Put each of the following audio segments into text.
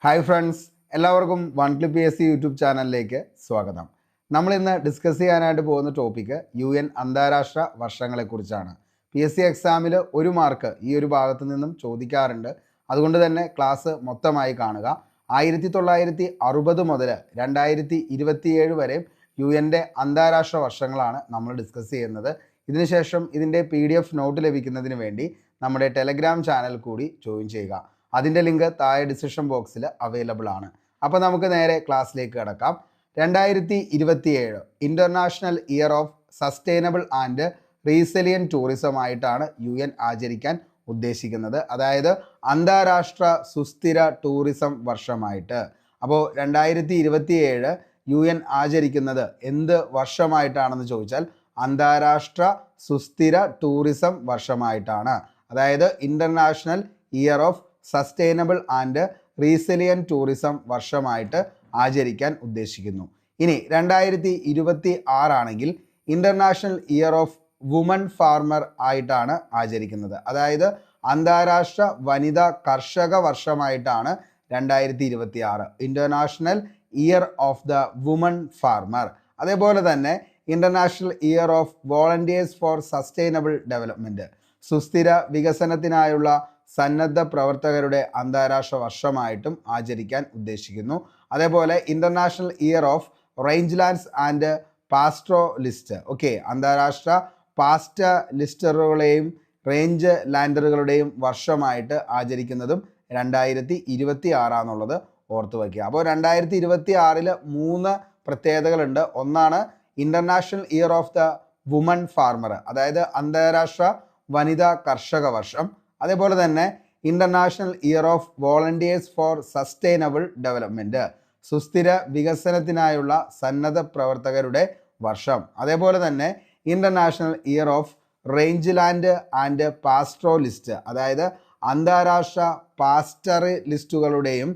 Hi friends, എല്ലാവർക്കും one clip P S C YouTube ചാനലിലേക്ക് സ്വാഗതം. നമ്മൾ ഇന്ന് ഡിസ്കസ് ചെയ്യാനായിട്ട് പോകുന്ന ടോപ്പിക്ക് UN അന്താരാഷ്ട്ര വർഷങ്ങളെക്കുറിച്ചാണ്. PSC എക്സാമിൽ ഒരു മാർക്ക് ഈ ഒരു ഭാഗത്തു നിന്നും ചോദിക്കാറുണ്ട്. അതുകൊണ്ട് തന്നെ ക്ലാസ് മൊത്തമായി കാണുക. 1960 മുതൽ 2027 വരെ UN അന്താരാഷ്ട്ര വർഷങ്ങളാണ് നമ്മൾ ഡിസ്കസ് ചെയ്യുന്നത്. ഇതിനുശേഷം ഇതിൻ്റെ PDF നോട്ട് ലഭിക്കുന്നതിന് വേണ്ടി നമ്മുടെ ടെലഗ്രാം ചാനൽ കൂടി ജോയിൻ ചെയ്യുക. അതിൻ്റെ ലിങ്ക് താഴെ ഡിസ്ക്രിപ്ഷൻ ബോക്സിൽ അവൈലബിൾ ആണ്. അപ്പോൾ നമുക്ക് നേരെ ക്ലാസ്സിലേക്ക് കിടക്കാം. 2027 international year of sustainable and resilient tourism ആയിട്ടാണ് UN ആചരിക്കാൻ ഉദ്ദേശിക്കുന്നത്. അതായത് അന്താരാഷ്ട്ര സുസ്ഥിര ടൂറിസം വർഷമായിട്ട്. അപ്പോൾ 2027 UN ആചരിക്കുന്നത് എന്ത് വർഷമായിട്ടാണെന്ന് ചോദിച്ചാൽ അന്താരാഷ്ട്ര സുസ്ഥിര ടൂറിസം വർഷമായിട്ടാണ്. അതായത് international year of sustainable and resilient tourism വർഷമായിട്ട് ആചരിക്കാൻ ഉദ്ദേശിക്കുന്നു. ഇനി 2026 ആണെങ്കിൽ international year of woman farmer ആയിട്ടാണ് ആചരിക്കുന്നത്. അതായത് അന്താരാഷ്ട്ര വനിതാ കർഷക വർഷമായിട്ടാണ് 2026 international year of the woman farmer. അതേപോലെ തന്നെ international year of volunteers for sustainable development, സുസ്ഥിര വികസനത്തിനായുള്ള സന്നദ്ധ പ്രവർത്തകരുടെ അന്താരാഷ്ട്ര വർഷമായിട്ടും ആചരിക്കാൻ ഉദ്ദേശിക്കുന്നു. അതേപോലെ international year of rangelands and pastoralist, അന്താരാഷ്ട്ര പാസ്റ്റലിസ്റ്ററുകളെയും റേഞ്ച് ലാൻഡറുകളുടെയും വർഷമായിട്ട് ആചരിക്കുന്നതും 2026 എന്നുള്ളത് ഓർത്തു വയ്ക്കുക. അപ്പോൾ 2026 3 പ്രത്യേകതകളുണ്ട്. ഒന്നാണ് international year of the woman farmer, അതായത് അന്താരാഷ്ട്ര വനിതാ കർഷക വർഷം. അതേപോലെ തന്നെ international year of volunteers for sustainable development, സുസ്ഥിര വികസനത്തിനായുള്ള സന്നദ്ധ പ്രവർത്തകരുടെ വർഷം. അതേപോലെ തന്നെ international year of rangeland and pastoralist, അതായത് അന്താരാഷ്ട്ര പാസ്റ്ററലിസ്റ്റുകളുടെയും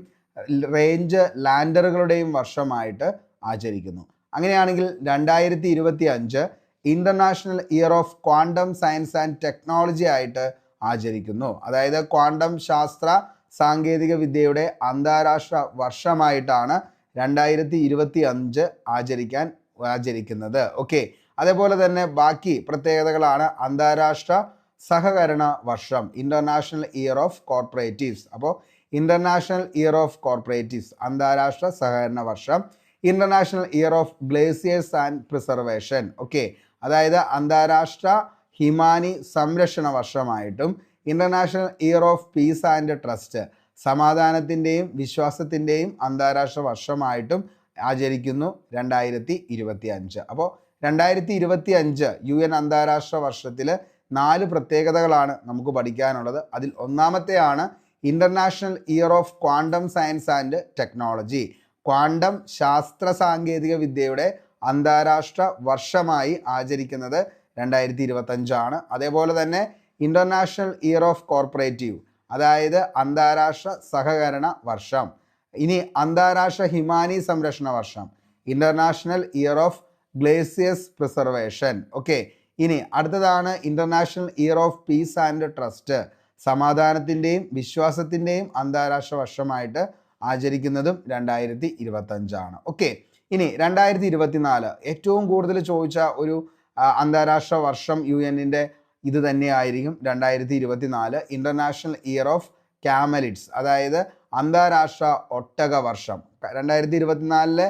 റേഞ്ച് ലാൻഡറുകളുടെയും വർഷമായിട്ട് ആചരിക്കുന്നു. അങ്ങനെയാണെങ്കിൽ 2025 international year of quantum science and technology ആയിട്ട് ആചരിക്കുന്നു. അതായത് ക്വാണ്ടം ശാസ്ത്ര സാങ്കേതിക വിദ്യയുടെ അന്താരാഷ്ട്ര വർഷമായിട്ടാണ് 2025 ആചരിക്കുന്നത്. അതേപോലെ തന്നെ ബാക്കി പ്രത്യേകതകളാണ് അന്താരാഷ്ട്ര സഹകരണ വർഷം, ഇൻ്റർനാഷണൽ ഇയർ ഓഫ് കോർപ്പറേറ്റീവ്സ്. അപ്പോൾ ഇൻ്റർനാഷണൽ ഇയർ ഓഫ് കോർപ്പറേറ്റീവ്സ് അന്താരാഷ്ട്ര സഹകരണ വർഷം. International year of glaciers and preservation, അതായത് അന്താരാഷ്ട്ര ഹിമാനി സംരക്ഷണ വർഷമായിട്ടും. International year of peace and trust, സമാധാനത്തിൻ്റെയും വിശ്വാസത്തിൻ്റെയും അന്താരാഷ്ട്ര വർഷമായിട്ടും ആചരിക്കുന്നു 2025. അപ്പോൾ 2025 UN അന്താരാഷ്ട്ര വർഷത്തിൽ 4 പ്രത്യേകതകളാണ് നമുക്ക് പഠിക്കാനുള്ളത്. അതിൽ ഒന്നാമത്തെയാണ് international year of quantum science and technology, quantum ശാസ്ത്ര സാങ്കേതിക വിദ്യയുടെ അന്താരാഷ്ട്ര വർഷമായി ആചരിക്കുന്നത് 2025. അതേപോലെ തന്നെ ഇൻ്റർനാഷണൽ ഇയർ ഓഫ് കോർപ്പറേറ്റീവ്, അതായത് അന്താരാഷ്ട്ര സഹകരണ വർഷം. ഇനി അന്താരാഷ്ട്ര ഹിമാനി സംരക്ഷണ വർഷം, international year of glaciers preservation. ഇനി അടുത്തതാണ് international year of peace and trust, സമാധാനത്തിൻ്റെയും വിശ്വാസത്തിൻ്റെയും അന്താരാഷ്ട്ര വർഷമായിട്ട് ആചരിക്കുന്നതും 2025. ഇനി 2024 ഏറ്റവും കൂടുതൽ ചോദിച്ച ഒരു അന്താരാഷ്ട്ര വർഷം UN-ൻ്റെ ഇത് തന്നെയായിരിക്കും. 2024 ഇൻ്റർനാഷണൽ ഇയർ ഓഫ് ക്യാമലിഡ്സ്, അതായത് അന്താരാഷ്ട്ര ഒട്ടക വർഷം. 2024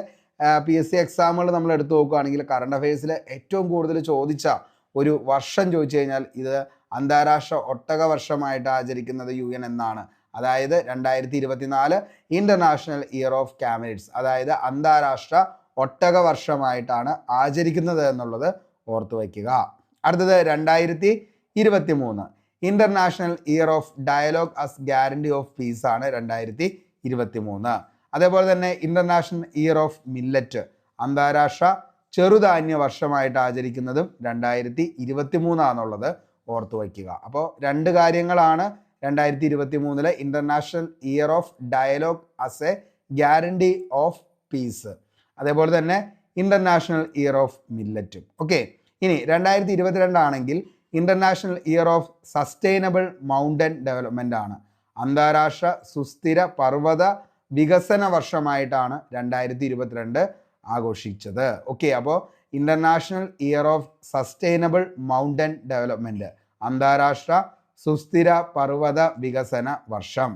PSC എക്സാമുകൾ നമ്മൾ എടുത്തു നോക്കുകയാണെങ്കിൽ കറണ്ട് അഫയേഴ്സിൽ ഏറ്റവും കൂടുതൽ ചോദിച്ച ഒരു വർഷം ചോദിച്ചു കഴിഞ്ഞാൽ ഇത് അന്താരാഷ്ട്ര ഒട്ടക വർഷമായിട്ട് ആചരിക്കുന്നത് UN എന്നാണ്. അതായത് 2024 ഇൻ്റർനാഷണൽ ഇയർ ഓഫ് ക്യാമലിഡ്സ്, അതായത് അന്താരാഷ്ട്ര ഒട്ടക വർഷമായിട്ടാണ് ആചരിക്കുന്നത് എന്നുള്ളത് ഓർത്തു വയ്ക്കുക. അടുത്തത് 2023 international year of dialogue as guarantee of peace ആണ് 2023. അതേപോലെ തന്നെ ഇൻ്റർനാഷണൽ ഇയർ ഓഫ് മില്ലറ്റ്, അന്താരാഷ്ട്ര ചെറുധാന്യ വർഷമായിട്ട് ആചരിക്കുന്നതും 2023 ആണെന്നുള്ളത് ഓർത്തു വയ്ക്കുക. അപ്പോൾ 2 കാര്യങ്ങളാണ് 2023 international year of dialogue as a guarantee of peace, അതേപോലെ തന്നെ ഇൻ്റർനാഷണൽ ഇയർ ഓഫ് മില്ലറ്റും. ഇനി 2022 ആണെങ്കിൽ international year of sustainable mountain development ആണ്, അന്താരാഷ്ട്ര സുസ്ഥിര പർവ്വത വികസന വർഷമായിട്ടാണ് 2022 ആഘോഷിച്ചത്. ഓക്കെ, അപ്പോൾ international year of sustainable mountain development, അന്താരാഷ്ട്ര സുസ്ഥിര പർവ്വത വികസന വർഷം.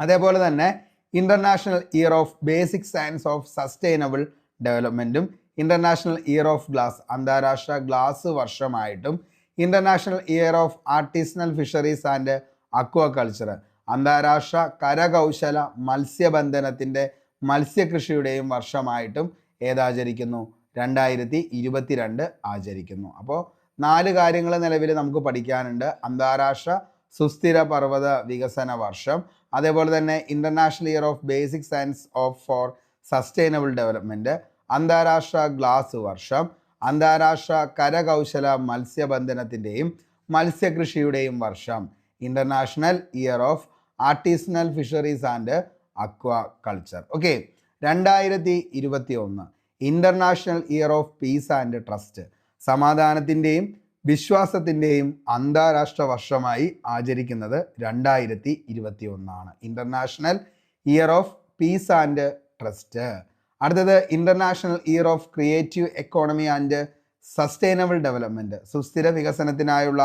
അതേപോലെ തന്നെ international year of basic science of sustainable ഡെവലപ്മെന്റും ഇന്റർനാഷണൽ ഇയർ ഓഫ് ഗ്ലാസ്, അന്താരാഷ്ട്ര ഗ്ലാസ് വർഷമായിട്ടും international year of artisanal fisheries and aquaculture, അന്താരാഷ്ട്ര കരകൗശല മത്സ്യബന്ധനത്തിൻ്റെ മത്സ്യകൃഷിയുടെയും വർഷമായിട്ടും ഏതാചരിക്കുന്നു? 2022 ആചരിക്കുന്നു. അപ്പോൾ 4 കാര്യങ്ങൾ നിലവിൽ നമുക്ക് പഠിക്കാനുണ്ട്. അന്താരാഷ്ട്ര സുസ്ഥിര പർവ്വത വികസന വർഷം, അതേപോലെ തന്നെ international year of basic science for sustainable development, അന്താരാഷ്ട്ര ഗ്ലാസ് വർഷം, അന്താരാഷ്ട്ര കരകൗശല മത്സ്യബന്ധനത്തിൻ്റെയും മത്സ്യകൃഷിയുടെയും വർഷം, international year of artisanal fisheries and aquaculture. Okay, 2021 international year of peace and trust, സമാധാനത്തിൻ്റെയും വിശ്വാസത്തിൻ്റെയും അന്താരാഷ്ട്ര വർഷമായി ആചരിക്കുന്നത് 2021. International year of peace and trust. അടുത്തത് international year of creative economy and sustainable development, സുസ്ഥിര വികസനത്തിനായുള്ള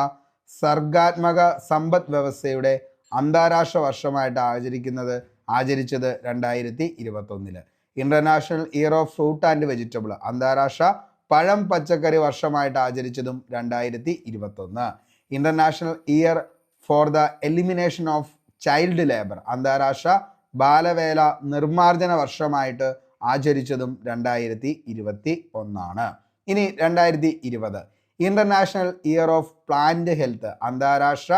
സർഗാത്മക സമ്പദ് വ്യവസ്ഥയുടെ അന്താരാഷ്ട്ര വർഷമായിട്ട് ആചരിച്ചത് 2021. International year of fruit and vegetable, അന്താരാഷ്ട്ര പഴം പച്ചക്കറി വർഷമായിട്ട് ആചരിച്ചതും 2021. International year for the elimination of child labour, അന്താരാഷ്ട്ര ബാലവേല നിർമ്മാർജ്ജന വർഷമായിട്ട് ആചരിച്ചതും 2021. ഇനി 2020 international year of plant health, അന്താരാഷ്ട്ര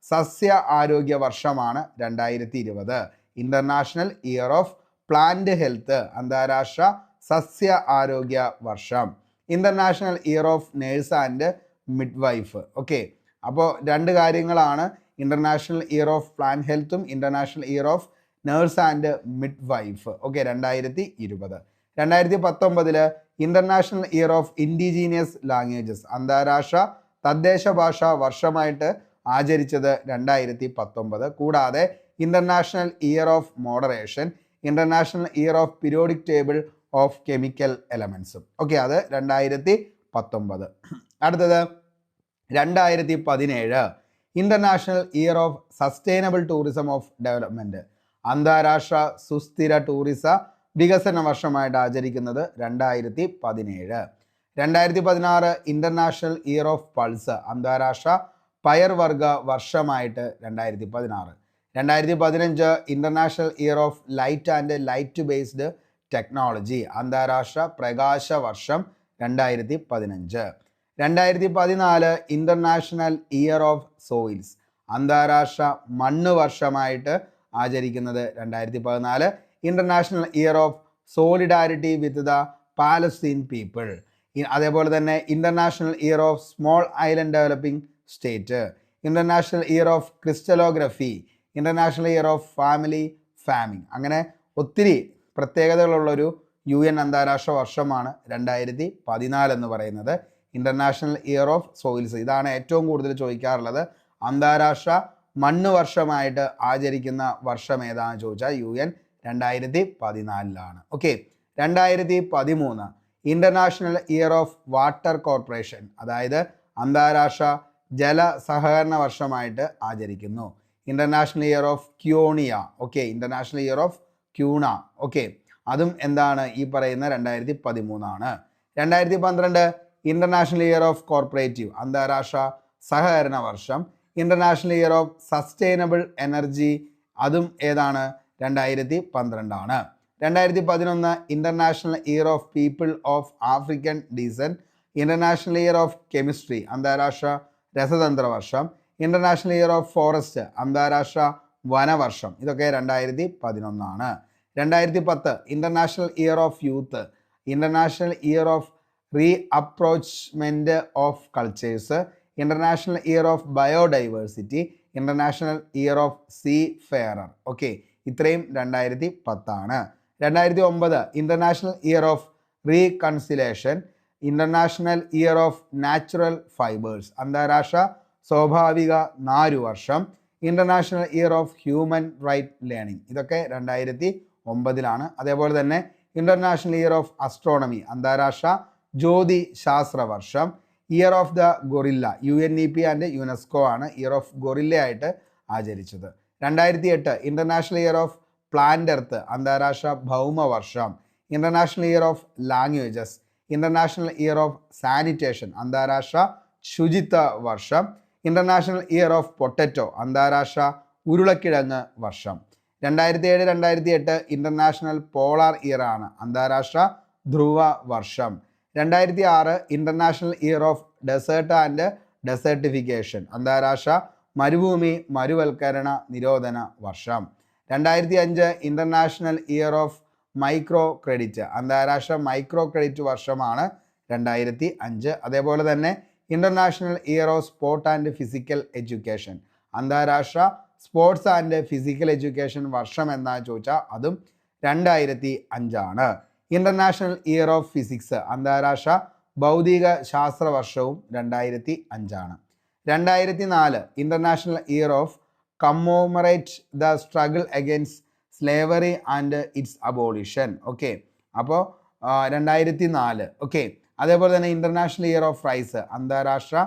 സസ്യ ആരോഗ്യ വർഷമാണ് 2020. International year of plant health, അന്താരാഷ്ട്ര സസ്യ ആരോഗ്യ വർഷം. International year of nurse and midwife. Okay, അപ്പോൾ 2 കാര്യങ്ങളാണ്, ഇന്റർനാഷണൽ ഇയർ ഓഫ് പ്ലാന്റ് ഹെൽത്തും international year of nurse and midwife. Okay, 2020. 2019 international year of indigenous languages, അന്താരാഷ്ട്ര തദ്ദേശ ഭാഷാ വർഷമായിട്ട് ആചരിച്ചത് 2019. കൂടാതെ international year of moderation, international year of periodic table of chemical എലമെന്റ്സും. ഓക്കെ, അത് 2019. അടുത്തത് 2017 international year of sustainable tourism of development, അന്താരാഷ്ട്ര സുസ്ഥിര ടൂറിസ വികസന വർഷമായിട്ട് ആചരിക്കുന്നത് 2017. 2016 ഇന്റർനാഷണൽ ഇയർ ഓഫ് പൾസ്, അന്താരാഷ്ട്ര പയർവർഗ വർഷമായിട്ട് 2016. 2015 international year of light and light based technology, അന്താരാഷ്ട്ര പ്രകാശ വർഷം 2015. 2014 ഇന്റർനാഷണൽ ഇയർ ഓഫ് സോയിൽസ്, അന്താരാഷ്ട്ര മണ്ണ് വർഷമായിട്ട് ആചരിക്കുന്നത് 2014. International year of solidarity with the Palestine people, അതേപോലെ തന്നെ international year of small island developing state, international year of crystallography, international year of family farming. അങ്ങനെ ഒത്തിരി പ്രത്യേകതകളുള്ളൊരു UN അന്താരാഷ്ട്ര വർഷമാണ് 2014 എന്ന് പറയുന്നത്. ഇന്റർനാഷണൽ ഇയർ ഓഫ് സോയിൽസ്, ഇതാണ് ഏറ്റവും കൂടുതൽ ചോദിക്കാറുള്ളത്. അന്താരാഷ്ട്ര മണ്ണ് വർഷമായിട്ട് ആചരിക്കുന്ന വർഷം ഏതാണെന്ന് ചോദിച്ചാൽ UN 2014. Okay, 2013 international year of water corporation, അതായത് അന്താരാഷ്ട്ര ജല സഹകരണ വർഷമായിട്ട് ആചരിക്കുന്നു. International year of quinoa, okay, international year of quinoa, okay, അതും എന്താണ് ഈ പറയുന്ന 2013. 2012 ഇന്റർനാഷണൽ ഇയർ ഓഫ് കോർപ്പറേറ്റീവ്, അന്താരാഷ്ട്ര സഹകരണ വർഷം. International year of sustainable energy, അതും ഏതാണ്? 2012. 2011 international year of people of African decent. International year of chemistry, അന്താരാഷ്ട്ര രസതന്ത്ര വർഷം. ഇന്റർനാഷണൽ ഇയർ ഓഫ് ഫോറസ്റ്റ്, അന്താരാഷ്ട്ര വനവർഷം. ഇതൊക്കെ 2011. 2010 international year of youth, international year of rapprochement of cultures, international year of biodiversity, international year of seafarer. Okay, ഇത്രയും 2010. 2009 international year of reconciliation, international year of natural fibres, അന്താരാഷ്ട്ര സ്വാഭാവിക നാരു വർഷം. International year of human right learning, ഇതൊക്കെ 2009. 2009 അതേപോലെ തന്നെ international year of astronomy അന്താരാഷ്ട്ര ജ്യോതി ശാസ്ത്ര വർഷം. Year of the guerrilla UNEP and UNESCO ആണ് ഇയർ ഓഫ് ഗൊറില്ല ആയിട്ട് ആചരിച്ചത്. 2008 international year of plant earth അന്താരാഷ്ട്ര ഭൗമ വർഷം. International year of languages, international year of sanitation അന്താരാഷ്ട്ര ശുചിത്വ വർഷം. ഇന്റർനാഷണൽ ഇയർ ഓഫ് പൊട്ടറ്റോ അന്താരാഷ്ട്ര ഉരുളക്കിഴങ്ങ് വർഷം. 2007-2008 ഇന്റർനാഷണൽ പോളാർ ഇയർ ആണ് അന്താരാഷ്ട്ര ധ്രുവ വർഷം. 2006 international year of desert and desertification അന്താരാഷ്ട്ര മരുഭൂമി മരുവൽക്കരണ നിരോധന വർഷം. 2005 international year of micro credit അന്താരാഷ്ട്ര മൈക്രോ ക്രെഡിറ്റ് വർഷമാണ് 2005. അതേപോലെ തന്നെ international year of sport and physical education അന്താരാഷ്ട്ര സ്പോർട്സ് ആൻഡ് ഫിസിക്കൽ എഡ്യൂക്കേഷൻ വർഷം എന്നാണ് ചോദിച്ചാൽ അതും 2005 ആണ്. ഇന്റർനാഷണൽ ഇയർ ഓഫ് ഫിസിക്സ് അന്താരാഷ്ട്ര ഭൗതിക ശാസ്ത്ര വർഷവും 2005 ആണ്. 2004 international year of commemorate the struggle against slavery and its abolition. Okay, അപ്പോൾ 2004. ഓക്കെ, അതേപോലെ തന്നെ ഇന്റർനാഷണൽ ഇയർ ഓഫ് റൈസ് അന്താരാഷ്ട്ര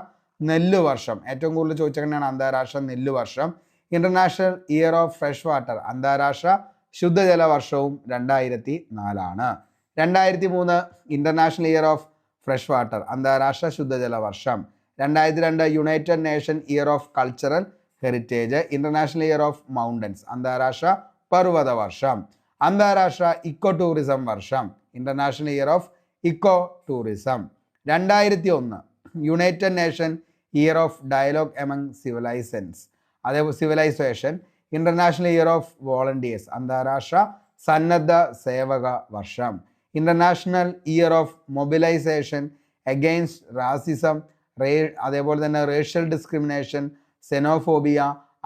നെല്ല് വർഷം, ഏറ്റവും കൂടുതൽ ചോദിച്ചതാണ് അന്താരാഷ്ട്ര നെല്ല് വർഷം. International year of fresh water അന്താരാഷ്ട്ര ശുദ്ധജല വർഷവും 2004 ആണ്. 2003 international year of fresh water അന്താരാഷ്ട്ര ശുദ്ധജല വർഷം. 2002 united nation year of cultural heritage international year of mountains അന്താരാഷ്ട്ര പർവ്വത വർഷം. അന്താരാഷ്ട്ര ഇക്കോ ടൂറിസം വർഷം international year of eco tourism. 2001 united nation year of dialogue among civilisation international year of volunteers അന്താരാഷ്ട്ര സന്നദ്ധ സേവക വർഷം. International year of mobilisation against racism അതേപോലെ തന്നെ racial discrimination xenophobia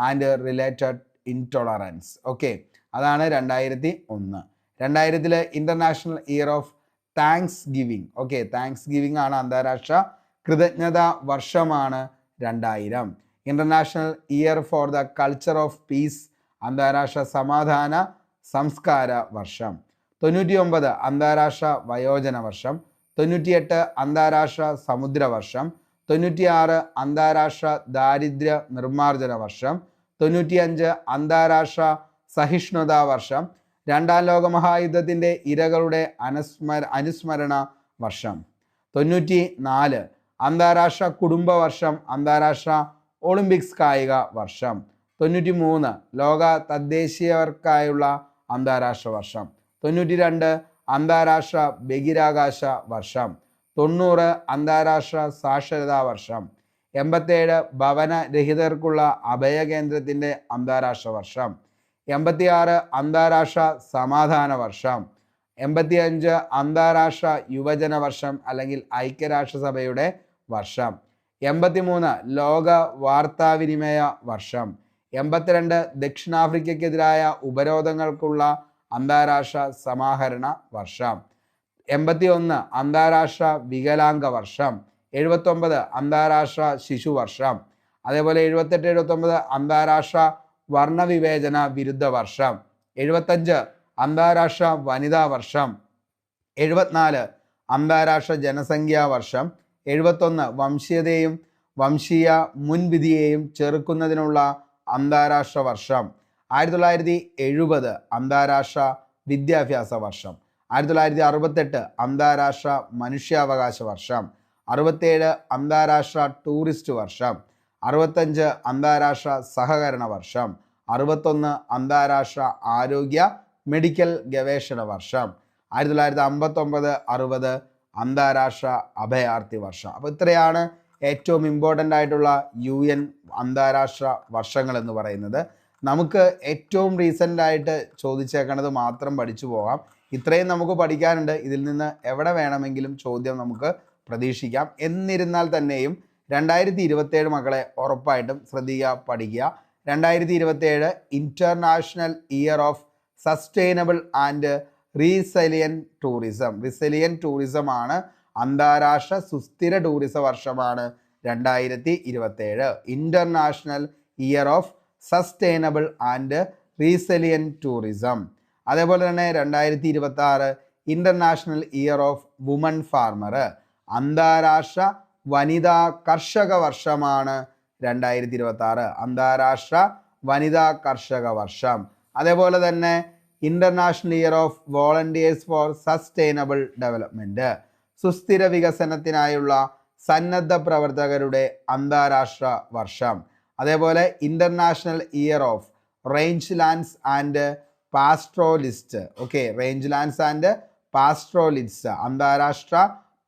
and related intolerance. Okay, അതാണ് 2001. 2000 international year of thanksgiving. Okay, thanksgiving ആണ് അന്താരാഷ്ട്ര കൃതജ്ഞത വർഷമാണ് 2000. International year for the culture of peace അന്താരാഷ്ട്ര സമാധാന സംസ്കാര വർഷം. 99 അന്താരാഷ്ട്ര വയോജന വർഷം. 98 അന്താരാഷ്ട്ര സമുദ്ര വർഷം. 96 അന്താരാഷ്ട്ര ദാരിദ്ര്യ നിർമ്മാർജ്ജന വർഷം. 95 അന്താരാഷ്ട്ര സഹിഷ്ണുതാ വർഷം. രണ്ടാം ലോക മഹായുദ്ധത്തിൻ്റെ ഇരകളുടെ അനുസ്മരണ വർഷം. 94 അന്താരാഷ്ട്ര കുടുംബ വർഷം അന്താരാഷ്ട്ര ഒളിമ്പിക്സ് കായിക വർഷം. 93 ലോക തദ്ദേശീയർക്കായുള്ള അന്താരാഷ്ട്ര വർഷം. 92 അന്താരാഷ്ട്ര ബഹിരാകാശ വർഷം. 90 അന്താരാഷ്ട്ര സാക്ഷരതാ വർഷം. 87 ഭവനരഹിതർക്കുള്ള അഭയകേന്ദ്രത്തിൻ്റെ അന്താരാഷ്ട്ര വർഷം. 86 അന്താരാഷ്ട്ര സമാധാന വർഷം. 85 അന്താരാഷ്ട്ര യുവജന വർഷം അല്ലെങ്കിൽ ഐക്യരാഷ്ട്രസഭയുടെ വർഷം. 83 ലോക വാർത്താവിനിമയ വർഷം. 82 ദക്ഷിണാഫ്രിക്കയ്ക്കെതിരായ ഉപരോധങ്ങൾക്കുള്ള അന്താരാഷ്ട്ര സമാഹരണ വർഷം. 81 അന്താരാഷ്ട്ര വികലാംഗ വർഷം. 79 അന്താരാഷ്ട്ര ശിശു വർഷം. അതേപോലെ 78-79 അന്താരാഷ്ട്ര വർണ്ണവിവേചന വിരുദ്ധ വർഷം. 75 അന്താരാഷ്ട്ര വനിതാ വർഷം. 74 അന്താരാഷ്ട്ര ജനസംഖ്യാ വർഷം. 71 വംശീയതയും വംശീയ മുൻവിധിയെയും ചെറുക്കുന്നതിനുള്ള അന്താരാഷ്ട്ര വർഷം. 1970 അന്താരാഷ്ട്ര വിദ്യാഭ്യാസ വർഷം. 1968 അന്താരാഷ്ട്ര മനുഷ്യാവകാശ വർഷം. 67 അന്താരാഷ്ട്ര ടൂറിസ്റ്റ് വർഷം. 65 അന്താരാഷ്ട്ര സഹകരണ വർഷം. 61 അന്താരാഷ്ട്ര ആരോഗ്യ മെഡിക്കൽ ഗവേഷണ വർഷം. 1959-60 അന്താരാഷ്ട്ര അഭയാർത്ഥി വർഷം. അപ്പോൾ ഇത്രയാണ് ഏറ്റവും ഇമ്പോർട്ടൻ്റ് ആയിട്ടുള്ള UN അന്താരാഷ്ട്ര വർഷങ്ങൾ എന്ന് പറയുന്നത്. നമുക്ക് ഏറ്റവും റീസെൻ്റ് ആയിട്ട് ചോദിച്ചേക്കണത് മാത്രം പഠിച്ചു പോകാം. ഇത്രയും നമുക്ക് പഠിക്കാനുണ്ട്. ഇതിൽ നിന്ന് എവിടെ വേണമെങ്കിലും ചോദ്യം നമുക്ക് പ്രതീക്ഷിക്കാം. എന്നിരുന്നാൽ തന്നെയും 2027 മക്കളെ ഉറപ്പായിട്ടും ശ്രദ്ധിക്കുക, പഠിക്കുക. 2027 international year of sustainable and resilient tourism ആണ്. അന്താരാഷ്ട്ര സുസ്ഥിര ടൂറിസം വർഷമാണ് 2027. International year of sustainable and resilient tourism. അതേപോലെ തന്നെ 2026 international year of woman farmer, അന്താരാഷ്ട്ര വനിതാ കർഷക വർഷമാണ് 2026, അന്താരാഷ്ട്ര വനിതാ കർഷക വർഷം. അതേപോലെ തന്നെ international year of volunteers for sustainable development, സുസ്ഥിര വികസനത്തിനായുള്ള സന്നദ്ധ പ്രവർത്തകരുടെ അന്താരാഷ്ട്ര വർഷം. അതേപോലെ international year of rangelands and pastoralist, okay, rangelands and pastoralist, അന്താരാഷ്ട്ര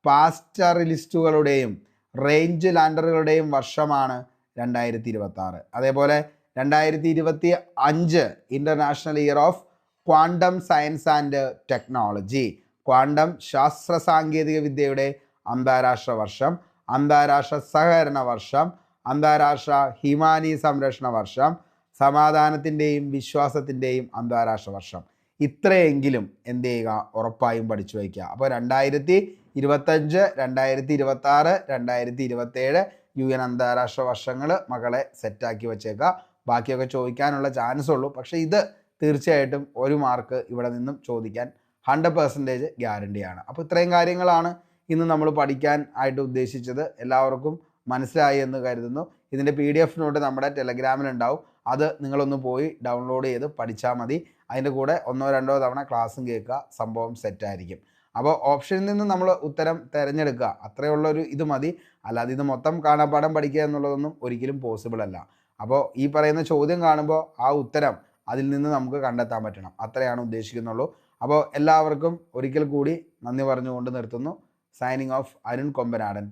പാസ്റ്ററലിസ്റ്റുകളുടെയും റേഞ്ച് ലാൻഡറുകളുടെയും വർഷമാണ് 2026. അതേപോലെ 2025 international year of quantum science and technology, quantum ശാസ്ത്ര സാങ്കേതിക വിദ്യയുടെ അന്താരാഷ്ട്ര വർഷം, അന്താരാഷ്ട്ര സഹകരണ വർഷം, അന്താരാഷ്ട്ര ഹിമാനി സംരക്ഷണ വർഷം, സമാധാനത്തിൻ്റെയും വിശ്വാസത്തിൻ്റെയും അന്താരാഷ്ട്ര വർഷം. ഇത്രയെങ്കിലും എന്ത് ചെയ്യുക, ഉറപ്പായും പഠിച്ചു വയ്ക്കുക. അപ്പോൾ 2025, 2026, 2027 UN അന്താരാഷ്ട്ര വർഷങ്ങൾ മക്കളെ സെറ്റാക്കി വെച്ചേക്കുക. ബാക്കിയൊക്കെ ചോദിക്കാനുള്ള ചാൻസ് ഉള്ളൂ. പക്ഷേ ഇത് തീർച്ചയായിട്ടും 1 മാർക്ക് ഇവിടെ നിന്നും ചോദിക്കാൻ 100% ഗ്യാരണ്ടിയാണ്. അപ്പോൾ ഇത്രയും കാര്യങ്ങളാണ് ഇന്ന് നമ്മൾ പഠിക്കാൻ ആയിട്ട് ഉദ്ദേശിച്ചത്. എല്ലാവർക്കും മനസ്സിലായി എന്ന് കരുതുന്നു. ഇതിൻ്റെ PDF നോട്ട് നമ്മുടെ ടെലഗ്രാമിലുണ്ടാവും. അത് നിങ്ങളൊന്ന് പോയി ഡൗൺലോഡ് ചെയ്ത് പഠിച്ചാൽ മതി. അതിൻ്റെ കൂടെ 1-2 തവണ ക്ലാസ്സും കേൾക്കുക, സംഭവം സെറ്റായിരിക്കും. അപ്പോൾ ഓപ്ഷനിൽ നിന്ന് നമ്മൾ ഉത്തരം തിരഞ്ഞെടുക്കുക, അത്രയുള്ളൊരു ഇത് മതി. അല്ലാതെ ഇത് മൊത്തം കാണാപ്പാഠം പഠിക്കുക എന്നുള്ളതൊന്നും ഒരിക്കലും പോസിബിൾ അല്ല. അപ്പോൾ ഈ പറയുന്ന ചോദ്യം കാണുമ്പോൾ ആ ഉത്തരം അതിൽ നിന്ന് നമുക്ക് കണ്ടെത്താൻ പറ്റണം, അത്രയാണ് ഉദ്ദേശിക്കുന്നുള്ളൂ. അപ്പോൾ എല്ലാവർക്കും ഒരിക്കൽ കൂടി നന്ദി പറഞ്ഞുകൊണ്ട് നിർത്തുന്നു. Signing off, Arun Kombanadan.